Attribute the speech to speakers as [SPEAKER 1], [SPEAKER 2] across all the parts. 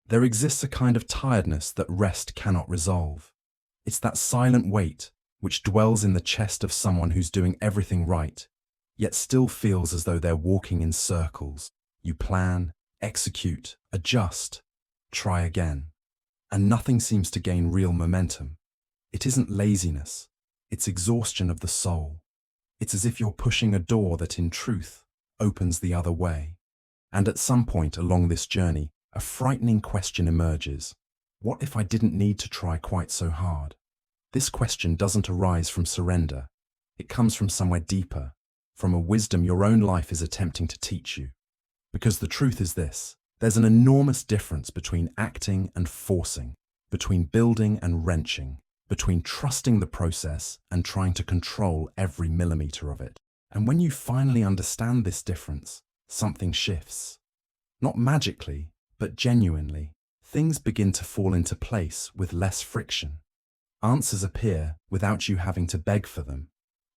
[SPEAKER 1] There exists a kind of tiredness that rest cannot resolve. It's that silent weight which dwells in the chest of someone who's doing everything right, yet still feels as though they're walking in circles. You plan, execute, adjust, try again, and nothing seems to gain real momentum. It isn't laziness, it's exhaustion of the soul. It's as if you're pushing a door that in truth opens the other way. And at some point along this journey, a frightening question emerges. What if I didn't need to try quite so hard? This question doesn't arise from surrender. It comes from somewhere deeper, from a wisdom your own life is attempting to teach you. Because the truth is this: there's an enormous difference between acting and forcing, between building and wrenching, between trusting the process and trying to control every millimeter of it. And when you finally understand this difference, something shifts. Not magically, but genuinely. Things begin to fall into place with less friction. Answers appear without you having to beg for them.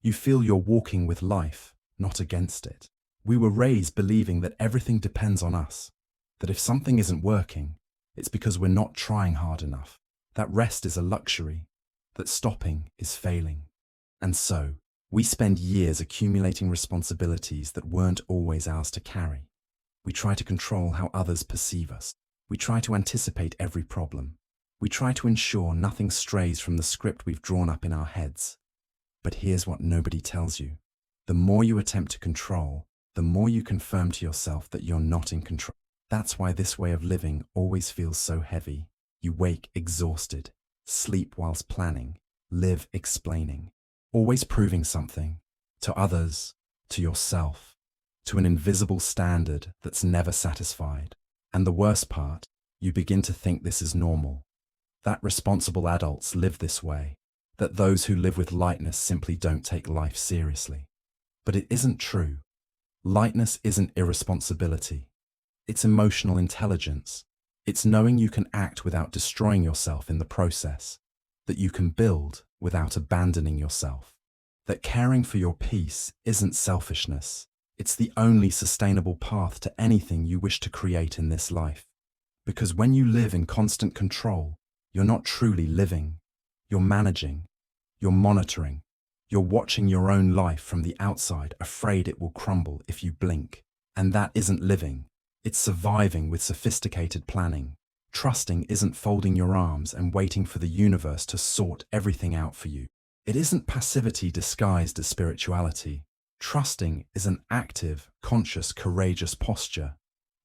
[SPEAKER 1] You feel you're walking with life, not against it. We were raised believing that everything depends on us, that if something isn't working, it's because we're not trying hard enough, that rest is a luxury, that stopping is failing. And so, we spend years accumulating responsibilities that weren't always ours to carry. We try to control how others perceive us. We try to anticipate every problem. We try to ensure nothing strays from the script we've drawn up in our heads. But here's what nobody tells you. The more you attempt to control, the more you confirm to yourself that you're not in control. That's why this way of living always feels so heavy. You wake exhausted, sleep whilst planning, live explaining, always proving something, to others, to yourself, to an invisible standard that's never satisfied. And the worst part, you begin to think this is normal, that responsible adults live this way, that those who live with lightness simply don't take life seriously. But it isn't true. Lightness isn't irresponsibility. It's emotional intelligence. It's knowing you can act without destroying yourself in the process, that you can build without abandoning yourself, that caring for your peace isn't selfishness. It's the only sustainable path to anything you wish to create in this life. Because when you live in constant control, you're not truly living. You're managing. You're monitoring. You're watching your own life from the outside, afraid it will crumble if you blink. And that isn't living. It's surviving with sophisticated planning. Trusting isn't folding your arms and waiting for the universe to sort everything out for you. It isn't passivity disguised as spirituality. Trusting is an active, conscious, courageous posture.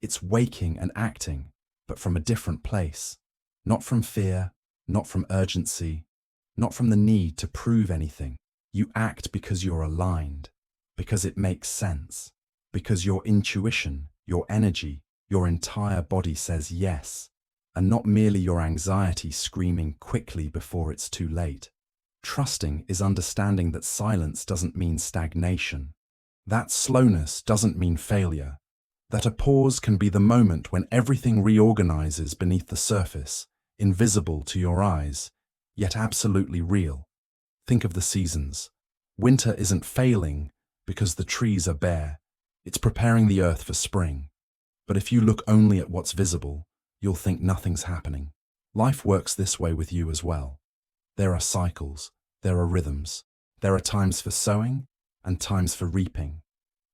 [SPEAKER 1] It's waking and acting, but from a different place. Not from fear, not from urgency, not from the need to prove anything. You act because you're aligned, because it makes sense, because your intuition, your energy, your entire body says yes, and not merely your anxiety screaming quickly before it's too late. Trusting is understanding that silence doesn't mean stagnation, that slowness doesn't mean failure, that a pause can be the moment when everything reorganizes beneath the surface, invisible to your eyes, yet absolutely real. Think of the seasons. Winter isn't failing because the trees are bare. It's preparing the earth for spring. But if you look only at what's visible, you'll think nothing's happening. Life works this way with you as well. There are cycles, there are rhythms, there are times for sowing and times for reaping.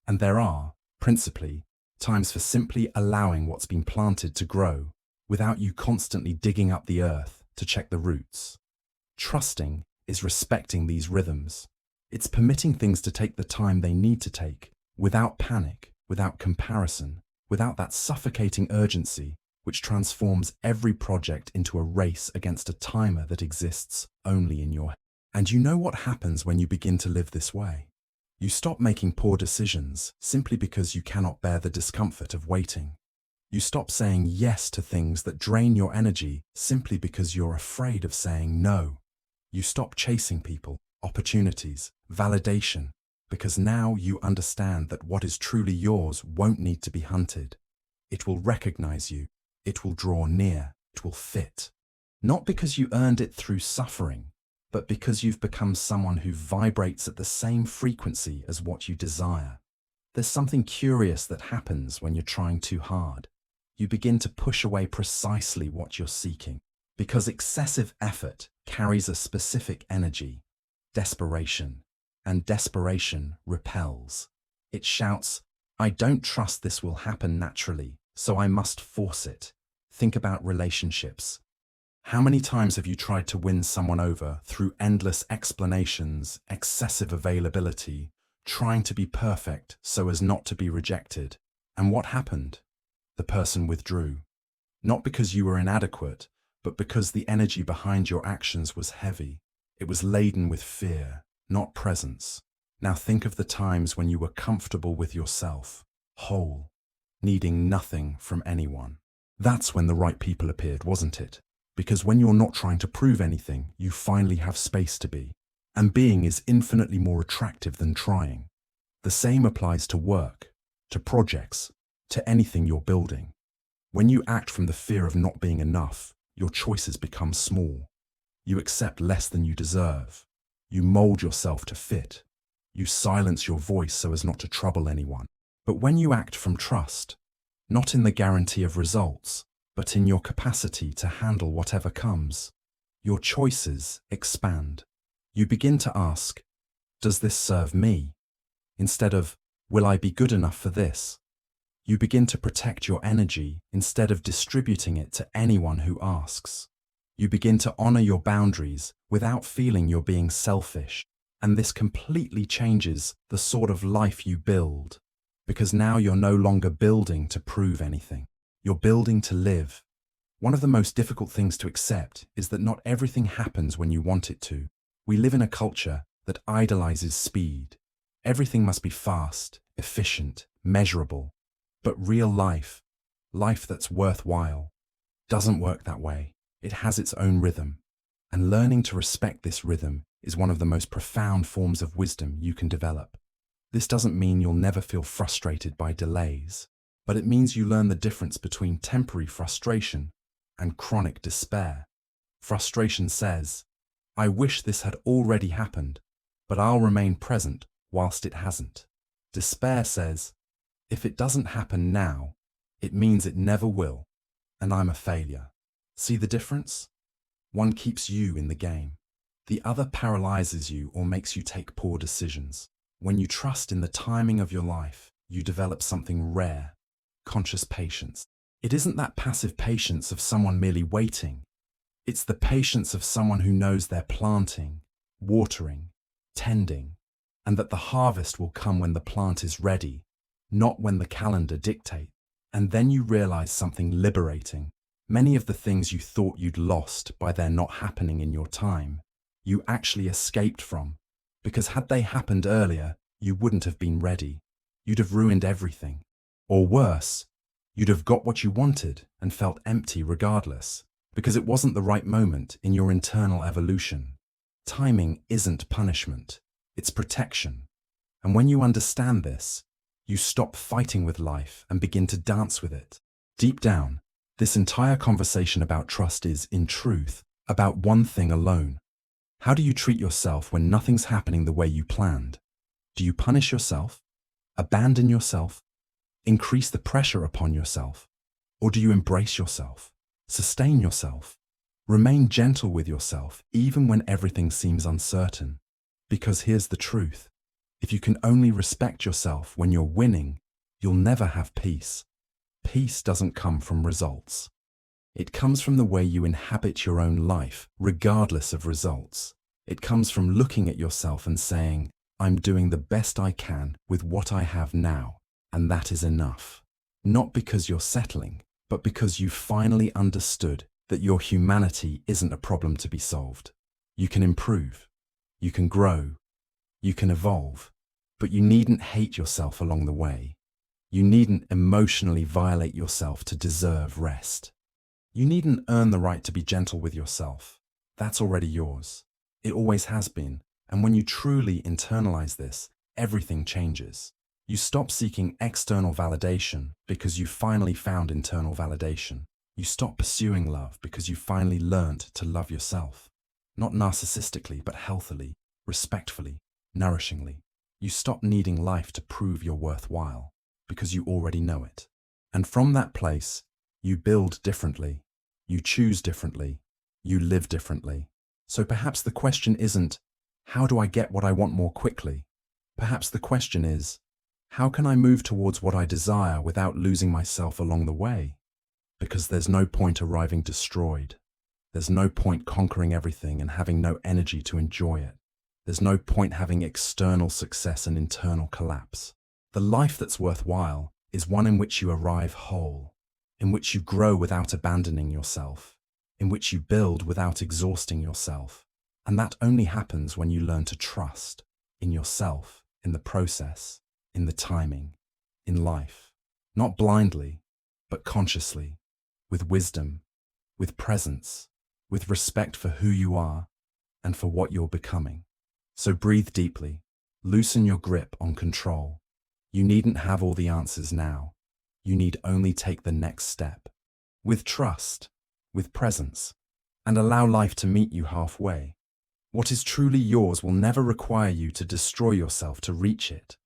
[SPEAKER 1] And there are, principally, times for simply allowing what's been planted to grow without you constantly digging up the earth to check the roots. Trusting is respecting these rhythms. It's permitting things to take the time they need to take, without panic, without comparison, without that suffocating urgency which transforms every project into a race against a timer that exists only in your head. And you know what happens when you begin to live this way? You stop making poor decisions simply because you cannot bear the discomfort of waiting. You stop saying yes to things that drain your energy simply because you're afraid of saying no. You stop chasing people, opportunities, validation, because now you understand that what is truly yours won't need to be hunted. It will recognize you. It will draw near. It will fit. Not because you earned it through suffering, but because you've become someone who vibrates at the same frequency as what you desire. There's something curious that happens when you're trying too hard. you begin to push away precisely what you're seeking, because excessive effort carries a specific energy, desperation, and desperation repels. It shouts, I don't trust this will happen naturally, so I must force it. Think about relationships. How many times have you tried to win someone over through endless explanations, excessive availability, trying to be perfect so as not to be rejected? And what happened? The person withdrew. Not because you were inadequate, but because the energy behind your actions was heavy. It was laden with fear, not presence. Now think of the times when you were comfortable with yourself, whole, needing nothing from anyone. That's when the right people appeared, wasn't it? Because when you're not trying to prove anything, you finally have space to be. And being is infinitely more attractive than trying. The same applies to work, to projects, to anything you're building. When you act from the fear of not being enough, your choices become small. You accept less than you deserve. You mold yourself to fit. You silence your voice so as not to trouble anyone. But when you act from trust, not in the guarantee of results, but in your capacity to handle whatever comes, your choices expand. You begin to ask, does this serve me? Instead of, will I be good enough for this? You begin to protect your energy instead of distributing it to anyone who asks. You begin to honor your boundaries without feeling you're being selfish. And this completely changes the sort of life you build. Because now you're no longer building to prove anything. You're building to live. One of the most difficult things to accept is that not everything happens when you want it to. We live in a culture that idolizes speed. Everything must be fast, efficient, measurable. But real life, life that's worthwhile, doesn't work that way. It has its own rhythm. And learning to respect this rhythm is one of the most profound forms of wisdom you can develop. This doesn't mean you'll never feel frustrated by delays, but it means you learn the difference between temporary frustration and chronic despair. Frustration says, I wish this had already happened, but I'll remain present whilst it hasn't. Despair says, if it doesn't happen now, it means it never will, and I'm a failure. See the difference? One keeps you in the game. The other paralyzes you or makes you take poor decisions. When you trust in the timing of your life, you develop something rare, conscious patience. It isn't that passive patience of someone merely waiting. It's the patience of someone who knows they're planting, watering, tending, and that the harvest will come when the plant is ready, not when the calendar dictates. And then you realize something liberating. Many of the things you thought you'd lost by their not happening in your time, you actually escaped from. Because had they happened earlier, you wouldn't have been ready. You'd have ruined everything. Or worse, you'd have got what you wanted and felt empty regardless, because it wasn't the right moment in your internal evolution. Timing isn't punishment, it's protection. And when you understand this, you stop fighting with life and begin to dance with it. Deep down, this entire conversation about trust is, in truth, about one thing alone. How do you treat yourself when nothing's happening the way you planned? Do you punish yourself? Abandon yourself? Increase the pressure upon yourself? Or do you embrace yourself? Sustain yourself? Remain gentle with yourself even when everything seems uncertain. Because here's the truth. If you can only respect yourself when you're winning, you'll never have peace. Peace doesn't come from results. It comes from the way you inhabit your own life, regardless of results. It comes from looking at yourself and saying, I'm doing the best I can with what I have now, and that is enough. Not because you're settling, but because you've finally understood that your humanity isn't a problem to be solved. You can improve, you can grow, you can evolve, but you needn't hate yourself along the way. You needn't emotionally violate yourself to deserve rest. You needn't earn the right to be gentle with yourself. That's already yours. It always has been. And when you truly internalize this, everything changes. You stop seeking external validation because you finally found internal validation. You stop pursuing love because you finally learned to love yourself. Not narcissistically, but healthily, respectfully, nourishingly. You stop needing life to prove you're worthwhile because you already know it. And from that place, You build differently. You choose differently. You live differently. So perhaps the question isn't, how do I get what I want more quickly? Perhaps the question is, how can I move towards what I desire without losing myself along the way? Because there's no point arriving destroyed. There's no point conquering everything and having no energy to enjoy it. There's no point having external success and internal collapse. The life that's worthwhile is one in which you arrive whole, in which you grow without abandoning yourself, in which you build without exhausting yourself. And that only happens when you learn to trust in yourself, in the process, in the timing, in life. Not blindly, but consciously, with wisdom, with presence, with respect for who you are and for what you're becoming. So breathe deeply, loosen your grip on control. You needn't have all the answers now. You need only take the next step, with trust, with presence, and allow life to meet you halfway. What is truly yours will never require you to destroy yourself to reach it.